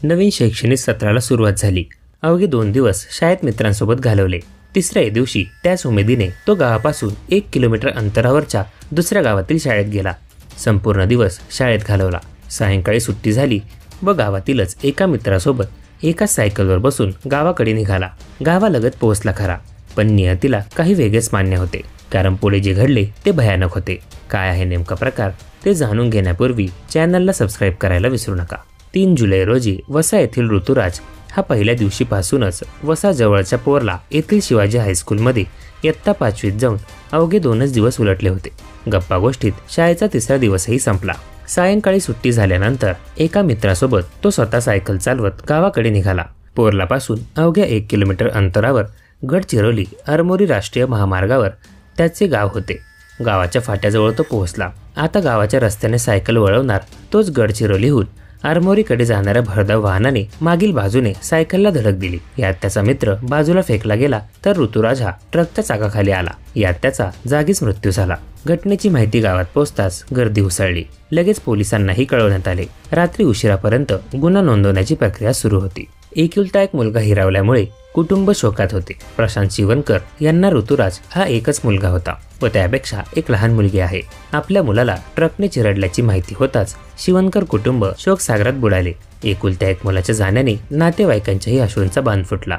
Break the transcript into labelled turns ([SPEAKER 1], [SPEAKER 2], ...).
[SPEAKER 1] नवीन शैक्षणिक सत्राला सुरुवात झाली। अवघे 2 दिवस शाळेत मित्रांसोबत घालवले। तिसऱ्या दिवशी त्याच उमेदीने तो गावापासून 1 किलोमीटर अंतरावरच्या दुसऱ्या गावातील शाळेत गेला। संपूर्ण दिवस शाळेत घालवला। सायंकाळी सुट्टी झाली व गावातीलच एका मित्रासोबत एकाच सायकलवर बसून गावाकडे निघाला। गावालगत पोहोचला खरा, पण नियतीला काही वेगळेच मान्य होते, कारण पुढे जे घडले ते भयानक होते। काय आहे नेमका प्रकार ते जाणून घेण्यापूर्वी चॅनलला सबस्क्राईब करायला विसरू नका। 3 जुलै रोजी वसा येथील ऋतुराज हा पहिल्या दिवशीपासूनच वसा जवळच्या पोरला येथील शिवाजी हायस्कूलमध्ये इयत्ता 5वीत जाऊन अवघे 2च दिवस उलटले होते। गप्पा गोष्टीत शाळेचा तिसरा दिवसही संपला। सायंकाळी सुट्टी झाल्यानंतर एका मित्रासोबत तो स्वतः सायकल चालवत गावाकडे निघाला। पोरलापासून अवघ्या 1 किलोमीटर अंतरावर गडचिरोली आरमोरी राष्ट्रीय महामार्गावर त्याचे गाव होते। गावाच्या फाट्याजवळ तो पोहोचला। आता गावाच्या रस्त्याने सायकल वळवणार तोच गडचिरोलीहून आरमोरीकडे जाणाऱ्या भरधाव वाहनाने मागील बाजूने सायकलला धडक दिली। यात त्याचा मित्र बाजूला फेकला गेला तर ऋतुराज हा ट्रकच्या चाकाखाली आला। यात त्याचा जागीच मृत्यू झाला। घटनेची माहिती गावात पोहोचताच गर्दी उसळली। लगेच पोलिसांनाही कळवण्यात आले। रात्री उशिरापर्यंत गुन्हा नोंदवण्याची प्रक्रिया सुरू होती। एकुलता एक मुलगा हिरावल्यामुळे कुटुंब शोकात होते। प्रशांत शिवनकर यांना ऋतुराज हा एकच मुलगा होता व त्यापेक्षा एक लहान मुलगी आहे। आपल्या मुलाला ट्रकने चिरडल्याची माहिती होताच शिवनकर कुटुंब शोकसागरात बुडाले। एकुलत्या एक मुलाच्या जाण्याने नातेवाईकांच्याही अश्रूंचा बांध फुटला।